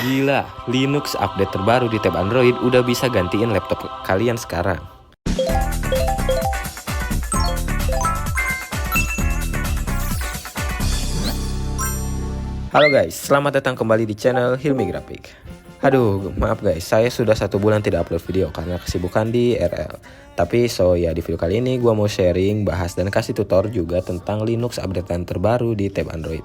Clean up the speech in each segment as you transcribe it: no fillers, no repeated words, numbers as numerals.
Gila, Linux update terbaru di tab Android udah bisa gantiin laptop kalian sekarang. Halo guys, selamat datang kembali di channel Hilmi Graphic. Aduh, maaf guys, saya sudah 1 bulan tidak upload video karena kesibukan di RL. Tapi di video kali ini gue mau sharing, bahas, dan kasih tutor juga tentang Linux updatean terbaru di tab Android.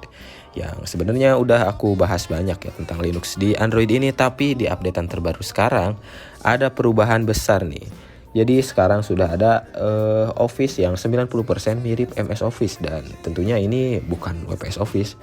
Yang sebenarnya udah aku bahas banyak ya tentang Linux di Android ini, tapi di updatean terbaru sekarang ada perubahan besar nih. Jadi sekarang sudah ada Office yang 90% mirip MS Office, dan tentunya ini bukan WPS Office.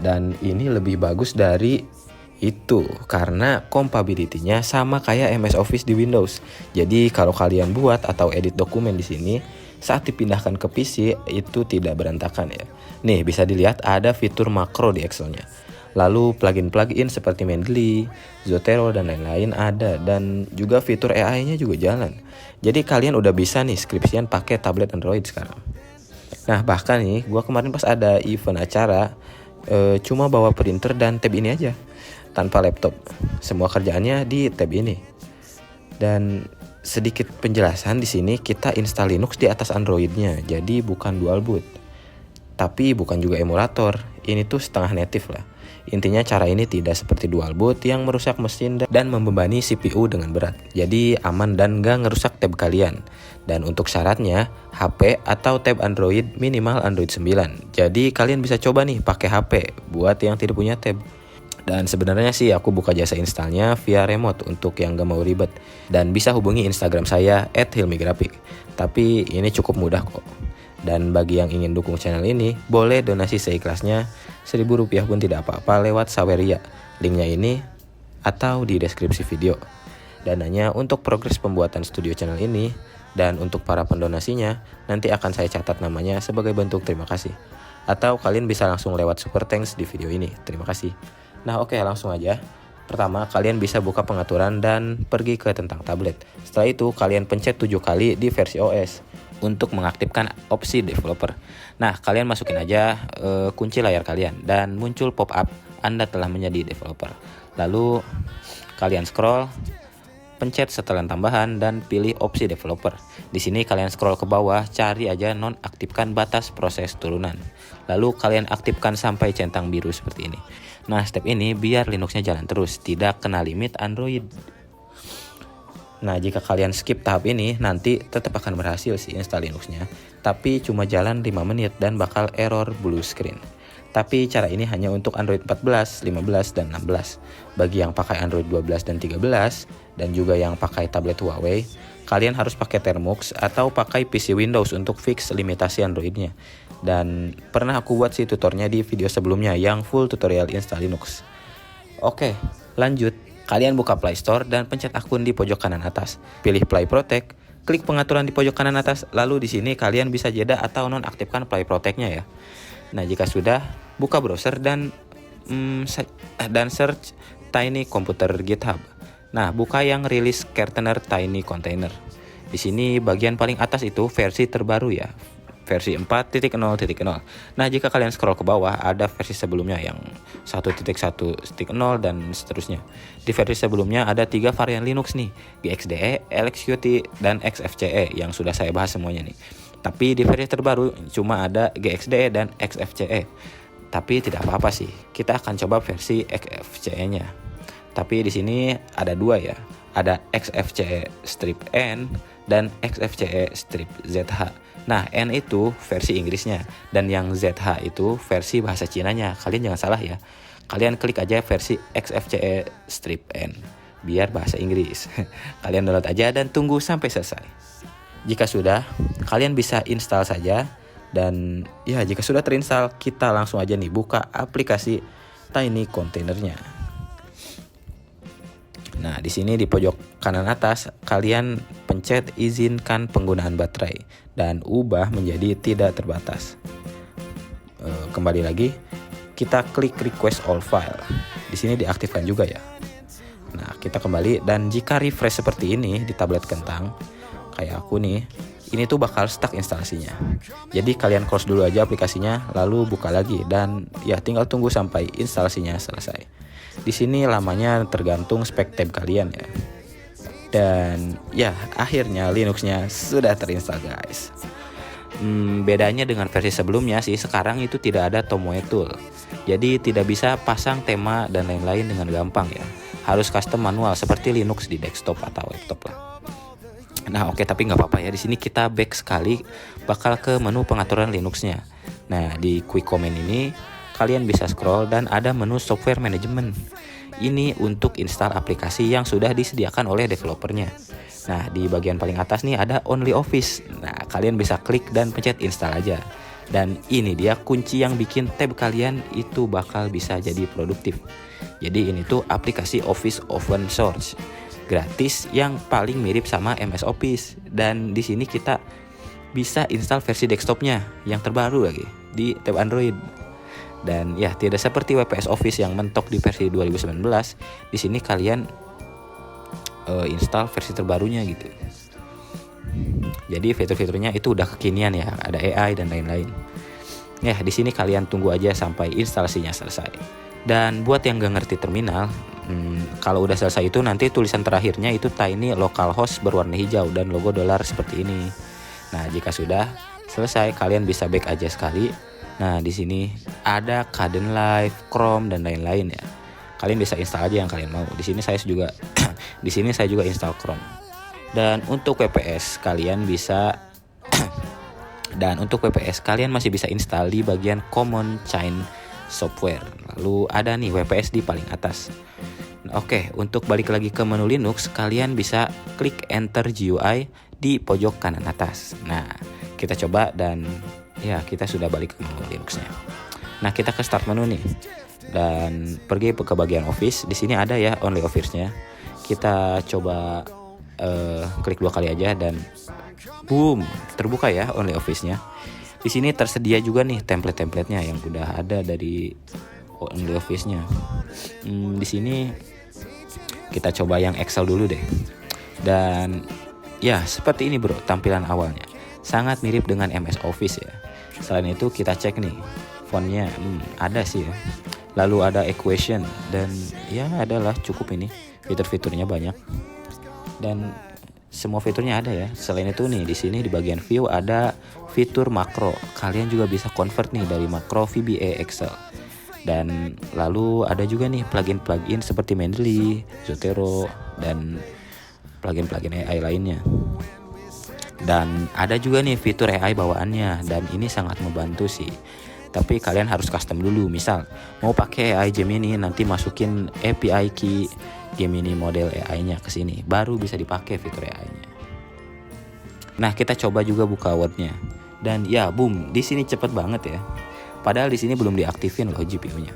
Dan ini lebih bagus dari itu karena compatibility-nya sama kayak MS Office di Windows. Jadi kalau kalian buat atau edit dokumen di sini, saat dipindahkan ke PC itu tidak berantakan ya. Nih bisa dilihat ada fitur makro di Excel-nya. Lalu plugin-plugin seperti Mendeley, Zotero, dan lain-lain ada, dan juga fitur AI-nya juga jalan. Jadi kalian udah bisa nih skripsian pakai tablet Android sekarang. Nah bahkan nih gua kemarin pas ada event acara cuma bawa printer dan tab ini aja tanpa laptop. Semua kerjaannya di tab ini. Dan sedikit penjelasan di sini, kita install Linux di atas Android-nya. Jadi bukan dual boot. Tapi bukan juga emulator. Ini tuh setengah native lah. Intinya cara ini tidak seperti dual boot yang merusak mesin dan membebani CPU dengan berat. Jadi aman dan gak ngerusak tab kalian. Dan untuk syaratnya, HP atau tab Android minimal Android 9. Jadi kalian bisa coba nih pakai HP buat yang tidak punya tab. Dan sebenarnya sih aku buka jasa installnya via remote untuk yang gak mau ribet. Dan bisa hubungi Instagram saya @hilmigraphic. Tapi ini cukup mudah kok. Dan bagi yang ingin dukung channel ini, boleh donasi seikhlasnya, Rp1.000 pun tidak apa-apa lewat Saweria. Linknya ini atau di deskripsi video. Dananya untuk progres pembuatan studio channel ini, dan untuk para pendonasinya, nanti akan saya catat namanya sebagai bentuk terima kasih. Atau kalian bisa langsung lewat super thanks di video ini. Terima kasih. Nah oke, langsung aja. Pertama, kalian bisa buka pengaturan dan pergi ke tentang tablet. Setelah itu, kalian pencet 7 kali di versi OS untuk mengaktifkan opsi developer. Nah, kalian masukin aja kunci layar kalian dan muncul pop-up Anda telah menjadi developer. Lalu kalian scroll, pencet setelan tambahan dan pilih opsi developer. Di sini kalian scroll ke bawah, cari aja nonaktifkan batas proses turunan. Lalu kalian aktifkan sampai centang biru seperti ini. Nah, step ini biar Linuxnya jalan terus, tidak kena limit Android. Nah, jika kalian skip tahap ini, nanti tetap akan berhasil sih install Linuxnya, tapi cuma jalan 5 menit dan bakal error blue screen. Tapi cara ini hanya untuk Android 14, 15, dan 16. Bagi yang pakai Android 12 dan 13, dan juga yang pakai tablet Huawei, kalian harus pakai Termux atau pakai PC Windows untuk fix limitasi Androidnya. Dan pernah aku buat sih tutornya di video sebelumnya yang full tutorial install Linux. Oke, lanjut. Kalian buka Play Store dan pencet akun di pojok kanan atas. Pilih Play Protect, klik pengaturan di pojok kanan atas, lalu di sini kalian bisa jeda atau nonaktifkan Play Protect-nya ya. Nah, jika sudah, buka browser dan search Tiny Computer GitHub. Nah, buka yang rilis Keterner Tiny Container. Di sini bagian paling atas itu versi terbaru ya. Versi 4.0.0. Nah, jika kalian scroll ke bawah, ada versi sebelumnya yang 1.1.0 dan seterusnya. Di versi sebelumnya ada 3 varian Linux nih, GXDE, LXQT, dan XFCE yang sudah saya bahas semuanya nih. Tapi di versi terbaru cuma ada GXDE dan XFCE. Tapi tidak apa-apa sih, kita akan coba versi XFCE-nya. Tapi di sini ada 2 ya, ada XFCE strip N dan XFCE strip ZH. Nah, N itu versi Inggrisnya, dan yang ZH itu versi bahasa Cinanya. Kalian jangan salah ya. Kalian klik aja versi XFCE strip N, biar bahasa Inggris. Kalian download aja dan tunggu sampai selesai. Jika sudah, kalian bisa install saja. Dan ya, jika sudah terinstall, kita langsung aja nih buka aplikasi Tiny Containernya. Nah, di sini di pojok kanan atas kalian pencet izinkan penggunaan baterai dan ubah menjadi tidak terbatas. Kembali lagi, kita klik request all file. Di sini diaktifkan juga ya. Nah, kita kembali dan jika refresh seperti ini di tablet kentang kayak aku nih, ini tuh bakal stuck instalasinya. Jadi kalian close dulu aja aplikasinya, lalu buka lagi dan ya tinggal tunggu sampai instalasinya selesai. Di sini lamanya tergantung spek tab kalian ya. Dan ya akhirnya Linuxnya sudah terinstall guys. Bedanya dengan versi sebelumnya sih, sekarang itu tidak ada Tomoe Tool. Jadi tidak bisa pasang tema dan lain-lain dengan gampang ya. Harus custom manual seperti Linux di desktop atau laptop lah. Nah oke, tapi nggak apa-apa ya. Di sini kita back sekali bakal ke menu pengaturan Linuxnya. Nah di quick comment ini kalian bisa scroll dan ada menu software management. Ini untuk install aplikasi yang sudah disediakan oleh developernya. Nah di bagian paling atas nih ada Only Office. Nah kalian bisa klik dan pencet install aja. Dan ini dia kunci yang bikin tab kalian itu bakal bisa jadi produktif. Jadi ini tuh aplikasi Office open source gratis yang paling mirip sama MS Office. Dan di sini kita bisa install versi desktopnya yang terbaru lagi di tab Android. Dan ya tidak seperti WPS Office yang mentok di versi 2019. Di sini kalian install versi terbarunya gitu. Jadi fitur-fiturnya itu udah kekinian ya, ada AI dan lain-lain. Ya di sini kalian tunggu aja sampai instalasinya selesai. Dan buat yang gak ngerti terminal, kalau udah selesai itu nanti tulisan terakhirnya itu tiny localhost berwarna hijau dan logo dolar seperti ini. Nah jika sudah selesai kalian bisa back aja sekali. Nah di sini ada Kdenlive, Chrome dan lain-lain ya. Kalian bisa install aja yang kalian mau. Di sini saya juga install Chrome. Dan untuk WPS kalian masih bisa install di bagian Common Chain Software. Lalu ada nih WPS di paling atas. Nah, oke, untuk balik lagi ke menu Linux, kalian bisa klik Enter GUI di pojok kanan atas. Nah, kita coba dan ya kita sudah balik ke menu Linuxnya. Nah kita ke start menu nih dan pergi ke bagian Office. Di sini ada ya Only Office-nya. Kita coba klik 2 kali aja dan boom, terbuka ya Only Office-nya. Di sini tersedia juga nih template-templatenya yang udah ada dari Only Office-nya. Di sini kita coba yang Excel dulu deh. Dan ya seperti ini bro tampilan awalnya. Sangat mirip dengan MS Office ya. Selain itu kita cek nih fontnya ada sih ya. Lalu ada equation dan ya adalah cukup ini. Fitur-fiturnya banyak. Dan semua fiturnya ada ya. Selain itu nih di sini di bagian view ada fitur makro. Kalian juga bisa convert nih dari makro VBA Excel. Dan lalu ada juga nih plugin-plugin seperti Mendeley, Zotero dan plugin-plugin AI lainnya. Dan ada juga nih fitur AI bawaannya dan ini sangat membantu sih. Tapi kalian harus custom dulu. Misal mau pakai AI Gemini, nanti masukin API key Gemini model AI-nya ke sini, baru bisa dipakai fitur AI-nya. Nah, kita coba juga buka Word-nya. Dan ya, boom, di sini cepet banget ya. Padahal di sini belum diaktifin loh GPU-nya.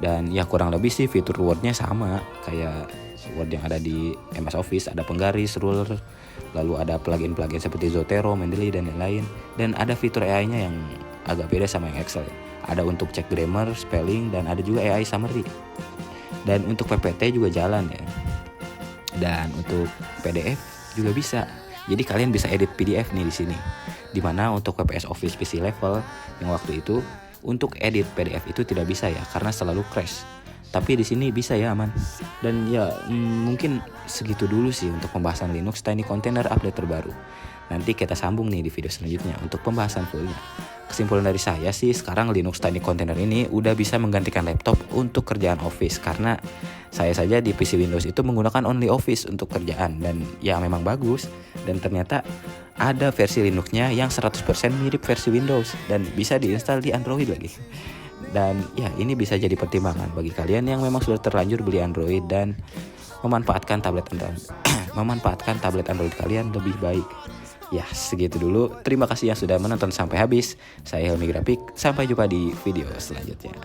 Dan ya kurang lebih sih fitur Word-nya sama kayak Word yang ada di MS Office, ada penggaris, ruler, lalu ada plugin-plugin seperti Zotero, Mendeley dan lain-lain. Dan ada fitur AI-nya yang agak beda sama yang Excel ya. Ada untuk cek grammar, spelling, dan ada juga AI summary. Dan untuk PPT juga jalan ya. Dan untuk PDF juga bisa. Jadi kalian bisa edit PDF nih di sini. Dimana untuk WPS Office PC level yang waktu itu untuk edit PDF itu tidak bisa ya karena selalu crash. Tapi di sini bisa ya aman. Dan ya mungkin segitu dulu sih untuk pembahasan Linux Tiny Container update terbaru. Nanti kita sambung nih di video selanjutnya untuk pembahasan fullnya. Kesimpulan dari saya sih sekarang Linux Tiny Container ini udah bisa menggantikan laptop untuk kerjaan Office. Karena saya saja di PC Windows itu menggunakan Only Office untuk kerjaan. Dan ya memang bagus. Dan ternyata ada versi Linuxnya yang 100% mirip versi Windows. Dan bisa diinstal di Android lagi. Dan ya ini bisa jadi pertimbangan bagi kalian yang memang sudah terlanjur beli Android dan memanfaatkan tablet Android kalian lebih baik. Ya segitu dulu. Terima kasih yang sudah menonton sampai habis. Saya Helmi Graphic. Sampai jumpa di video selanjutnya.